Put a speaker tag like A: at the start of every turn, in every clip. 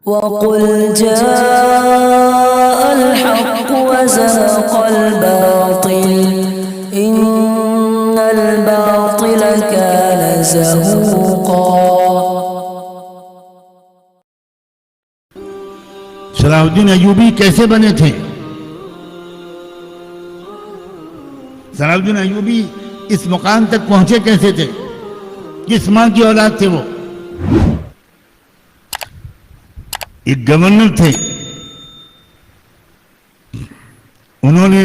A: وَقُلْ جَاءَ الْحَقُّ وَزَهَقَ الْبَاطِلُ إِنَّ الْبَاطِلَ كَانَ زَهُوقًا۔
B: صلاح الدین ایوبی کیسے بنے تھے؟ صلاح الدین ایوبی اس مقام تک پہنچے کیسے تھے؟ کس ماں کی اولاد تھے وہ؟ ایک گورنر تھے، انہوں نے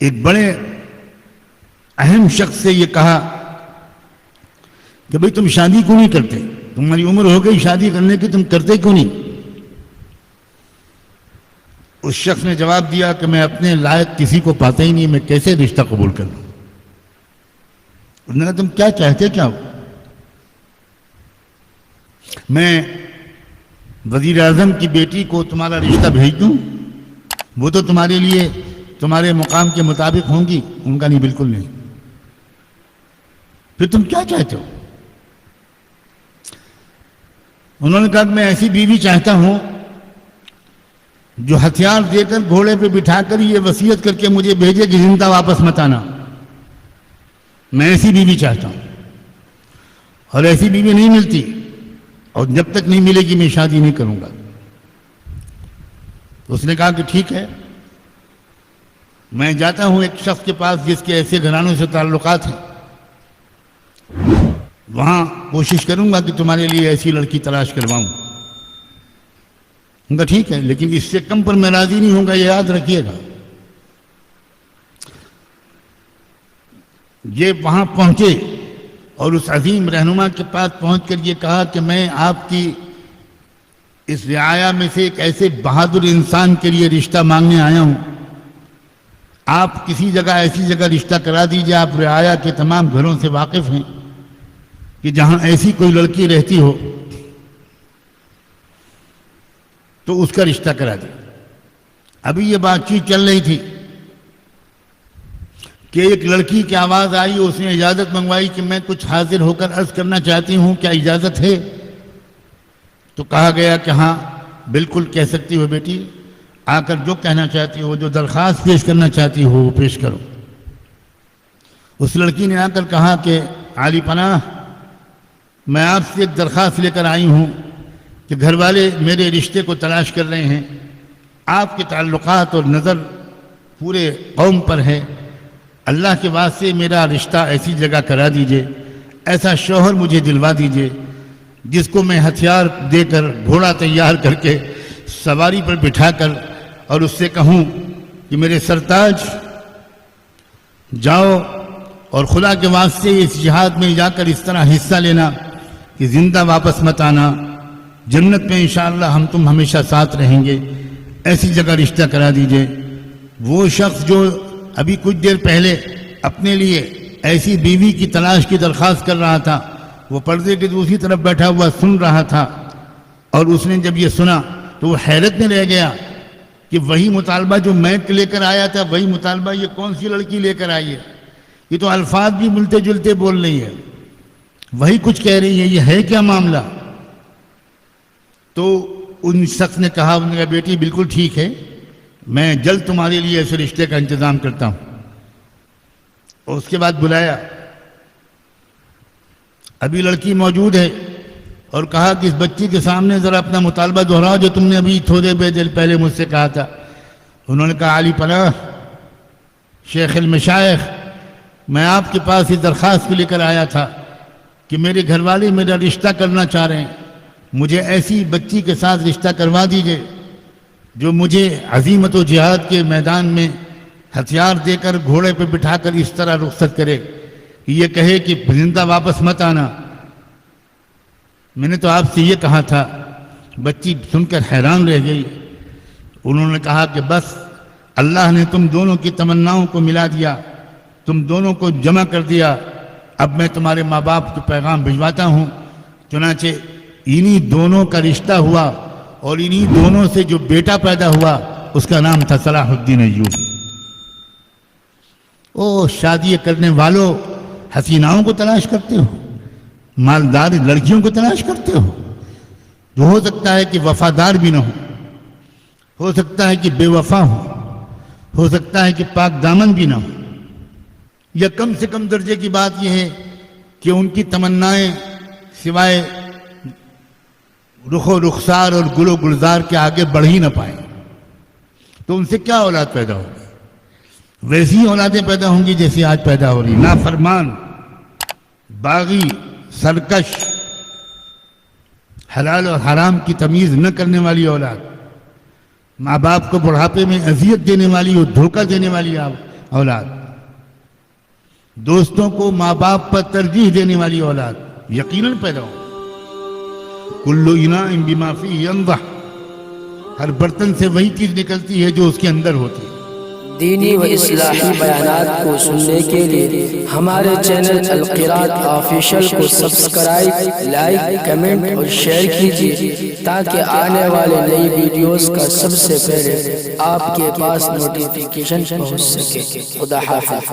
B: ایک بڑے اہم شخص سے یہ کہا کہ بھئی تم شادی کیوں نہیں کرتے؟ تمہاری عمر ہو گئی شادی کرنے کی، تم کرتے کیوں نہیں؟ اس شخص نے جواب دیا کہ میں اپنے لائق کسی کو پاتا ہی نہیں، میں کیسے رشتہ قبول کر لوں؟ انہوں نے کہا تم کیا چاہتے کیا ہو؟ میں وزیر اعظم کی بیٹی کو تمہارا رشتہ بھیج دوں؟ وہ تو تمہارے لیے تمہارے مقام کے مطابق ہوں گی۔ ان کا نہیں، بالکل نہیں۔ پھر تم کیا چاہتے ہو؟ انہوں نے کہا کہ میں ایسی بیوی چاہتا ہوں جو ہتھیار دے کر گھوڑے پہ بٹھا کر یہ وصیت کر کے مجھے بھیجے کہ زندہ واپس مت آنا۔ میں ایسی بیوی چاہتا ہوں، اور ایسی بیوی نہیں ملتی، اور جب تک نہیں ملے گی میں شادی نہیں کروں گا۔ اس نے کہا کہ ٹھیک ہے، میں جاتا ہوں ایک شخص کے پاس جس کے ایسے گھرانوں سے تعلقات ہیں، وہاں کوشش کروں گا کہ تمہارے لیے ایسی لڑکی تلاش کرواؤں۔ ان کا ٹھیک ہے، لیکن اس سے کم پر میں راضی نہیں ہوں گا، یہ یاد رکھیے گا۔ یہ وہاں پہنچے اور اس عظیم رہنما کے پاس پہنچ کر یہ کہا کہ میں آپ کی اس رعایا میں سے ایک ایسے بہادر انسان کے لیے رشتہ مانگنے آیا ہوں، آپ کسی جگہ ایسی جگہ رشتہ کرا دیجئے، آپ رعایا کے تمام گھروں سے واقف ہیں کہ جہاں ایسی کوئی لڑکی رہتی ہو تو اس کا رشتہ کرا دیں۔ ابھی یہ بات چیت چل رہی تھی کہ ایک لڑکی کی آواز آئی، اس نے اجازت منگوائی کہ میں کچھ حاضر ہو کر عرض کرنا چاہتی ہوں، کیا اجازت ہے؟ تو کہا گیا کہ ہاں بالکل کہہ سکتی ہو بیٹی، آ کر جو کہنا چاہتی ہو، جو درخواست پیش کرنا چاہتی ہو وہ پیش کرو۔ اس لڑکی نے آ کر کہا کہ عالی پناہ، میں آپ سے ایک درخواست لے کر آئی ہوں کہ گھر والے میرے رشتے کو تلاش کر رہے ہیں، آپ کے تعلقات اور نظر پورے قوم پر ہے، اللہ کے واسطے میرا رشتہ ایسی جگہ کرا دیجئے، ایسا شوہر مجھے دلوا دیجئے جس کو میں ہتھیار دے کر گھوڑا تیار کر کے سواری پر بٹھا کر اور اس سے کہوں کہ میرے سرتاج جاؤ اور خدا کے واسطے اس جہاد میں جا کر اس طرح حصہ لینا کہ زندہ واپس مت آنا، جنت میں انشاءاللہ ہم تم ہمیشہ ساتھ رہیں گے، ایسی جگہ رشتہ کرا دیجئے۔ وہ شخص جو ابھی کچھ دیر پہلے اپنے لیے ایسی بیوی کی تلاش کی درخواست کر رہا تھا، وہ پردے کے دوسری طرف بیٹھا ہوا سن رہا تھا، اور اس نے جب یہ سنا تو وہ حیرت میں رہ گیا کہ وہی مطالبہ جو میں لے کر آیا تھا، وہی مطالبہ یہ کون سی لڑکی لے کر آئی ہے؟ یہ تو الفاظ بھی ملتے جلتے بول رہی ہے، وہی کچھ کہہ رہی ہے، یہ ہے کیا معاملہ؟ تو ان شخص نے کہا، انہوں نے کہا بیٹی بالکل ٹھیک ہے، میں جلد تمہارے لیے ایسے رشتے کا انتظام کرتا ہوں۔ اور اس کے بعد بلایا، ابھی لڑکی موجود ہے، اور کہا کہ اس بچی کے سامنے ذرا اپنا مطالبہ دہراؤ جو تم نے ابھی تھوڑے دیر پہلے مجھ سے کہا تھا۔ انہوں نے کہا عالی پناہ، شیخ المشائخ، میں آپ کے پاس یہ درخواست لے کر آیا تھا کہ میرے گھر والے میرا رشتہ کرنا چاہ رہے ہیں، مجھے ایسی بچی کے ساتھ رشتہ کروا دیجئے جو مجھے عزیمت و جہاد کے میدان میں ہتھیار دے کر گھوڑے پہ بٹھا کر اس طرح رخصت کرے کہ یہ کہے کہ زندہ واپس مت آنا۔ میں نے تو آپ سے یہ کہا تھا۔ بچی سن کر حیران رہ گئی۔ انہوں نے کہا کہ بس اللہ نے تم دونوں کی تمناؤں کو ملا دیا، تم دونوں کو جمع کر دیا، اب میں تمہارے ماں باپ کو پیغام بھجواتا ہوں۔ چنانچہ انہی دونوں کا رشتہ ہوا، اور انہی دونوں سے جو بیٹا پیدا ہوا اس کا نام تھا صلاح الدین ایوبی۔ او شادی کرنے والوں، حسیناؤں کو تلاش کرتے ہو، مالدار لڑکیوں کو تلاش کرتے ہو، جو ہو سکتا ہے کہ وفادار بھی نہ ہو سکتا ہے کہ بے وفا ہو سکتا ہے کہ پاک دامن بھی نہ ہو، یا کم سے کم درجے کی بات یہ ہے کہ ان کی تمنائیں سوائے رخ و رخسار اور گل و گلزار کے آگے بڑھ ہی نہ پائیں، تو ان سے کیا اولاد پیدا ہوگی؟ ویسی اولادیں پیدا ہوں گی جیسی آج پیدا ہو رہی، نافرمان، باغی، سرکش، حلال اور حرام کی تمیز نہ کرنے والی اولاد، ماں باپ کو بڑھاپے میں اذیت دینے والی اور دھوکہ دینے والی اولاد، دوستوں کو ماں باپ پر ترجیح دینے والی اولاد یقیناً پیدا ہو۔ کل اناء بما فیہ ینضح، ہر برتن سے وہی چیز نکلتی ہے جو اس کے اندر ہوتی ہے۔
C: دینی و اصلاحی بیانات کو سننے کے لیے ہمارے چینل القراءت آفیشل کو سبسکرائب، لائک، کمنٹ اور شیئر کیجیے تاکہ آنے والے نئی ویڈیوز کا سب سے پہلے آپ کے پاس نوٹیفیکیشن پہنچ سکے۔ خدا حافظ۔